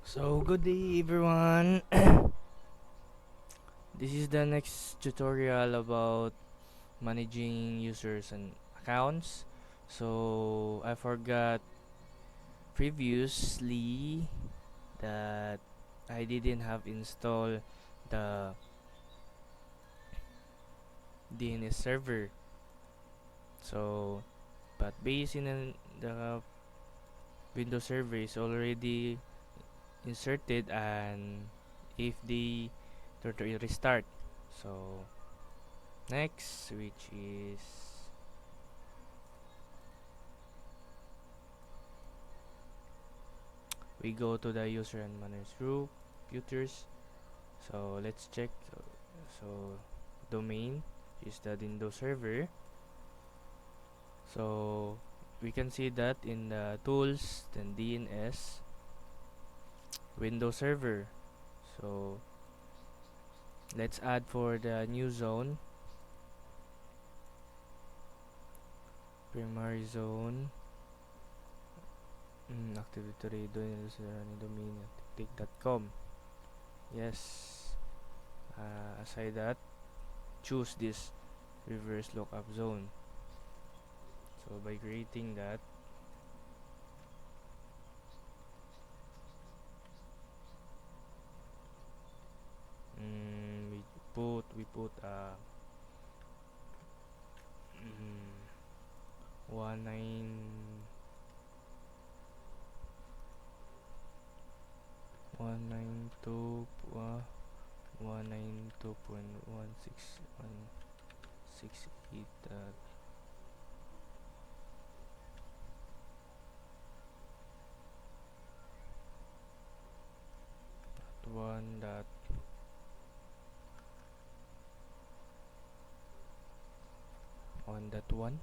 So good day everyone. This is the next tutorial about managing users and accounts. So I forgot previously that I didn't have installed the DNS server. So but based in the Windows server is already inserted, and if they try to restart, so next, which is we go to the user and manage group computers. So let's check. So domain is the Windows server. So we can see that in the tools, then DNS Windows server. So let's add for the new zone, primary zone. Active Directory domain take.com. Yes. Aside that, choose this reverse lookup zone. So by creating that, we put 192.168.1.1.1.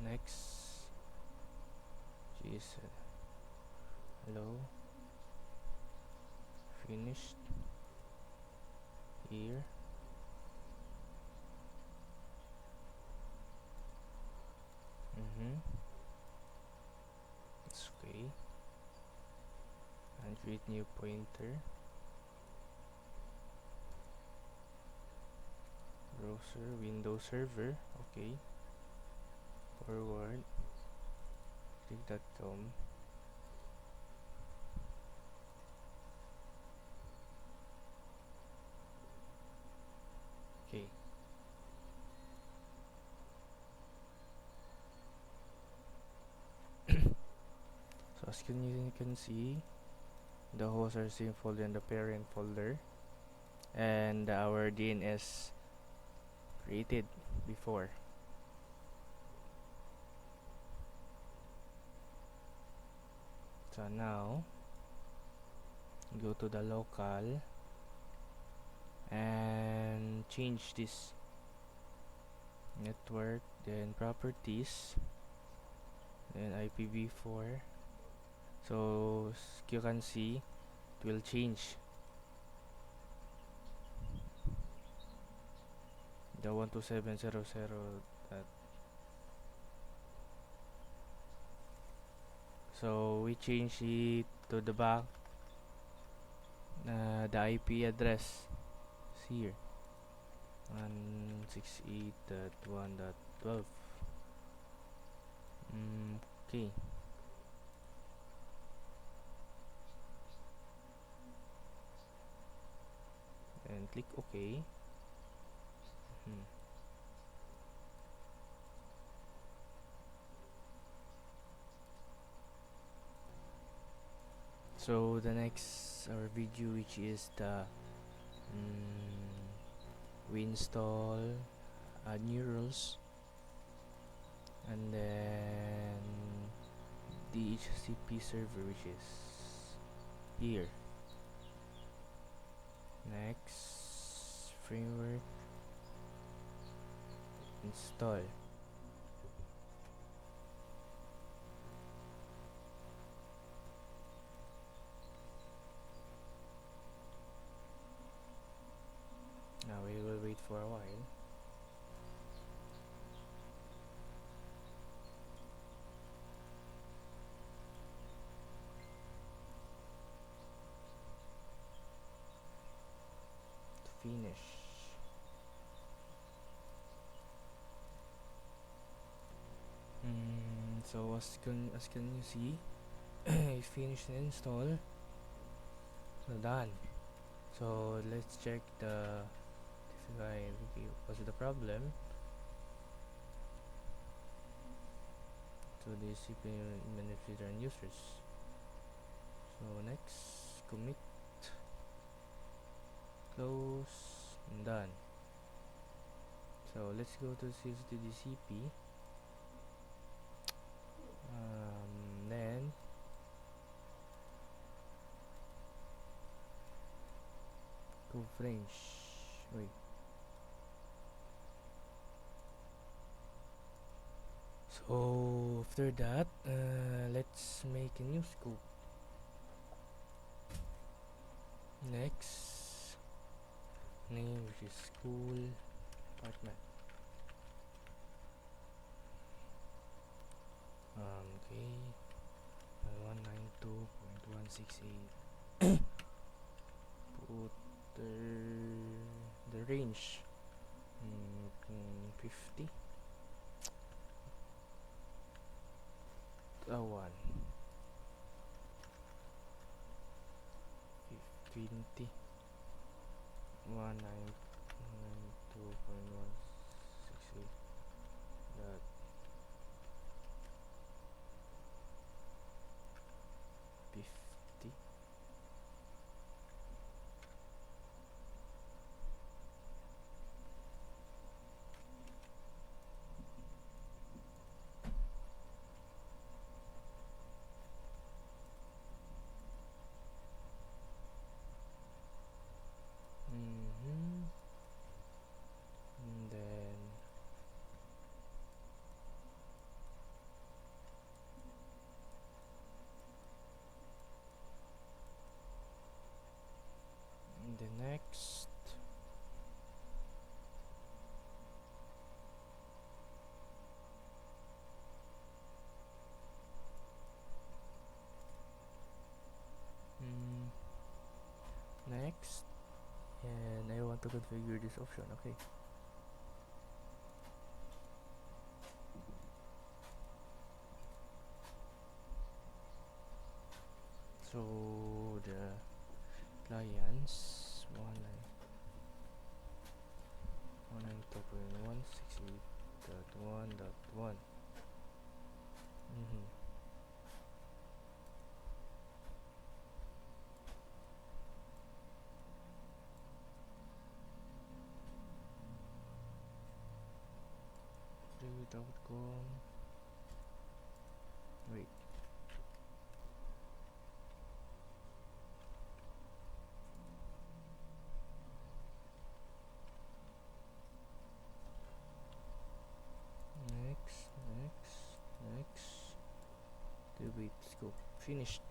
Next is hello, finished here. It's okay. And create new pointer, browser, Windows server. Okay, forward click.com. Okay, so as you can see, the host are same folder and the parent folder, and our DNS created before. So now go to the local and change this network, then properties, then IPv4. So you can see it will change the 127.0.0 that. So we change it to the back, the IP address is here, 168.1.12. Okay, and click OK. Hmm. So the next our video, which is the we install new rules, and then DHCP server, which is here. Next, framework install. Now we will wait for a while. So as can you see, I finished the install. So done. So let's check the what's the problem. So the CPU administrator and users. So next, commit, close, and done. So let's go to CSTDCP. Then go French. Wait. So after that, let's make a new scope. Next, name which is school apartment. Okay, 192.168. Put the range 50. 1 20 192.168 dot 50. And then the next, next, and I want to configure this option. Okay, so the clients 192.168.1.1. Review.com. Wait. Next, next, next. Okay, wait, let's go. Finished.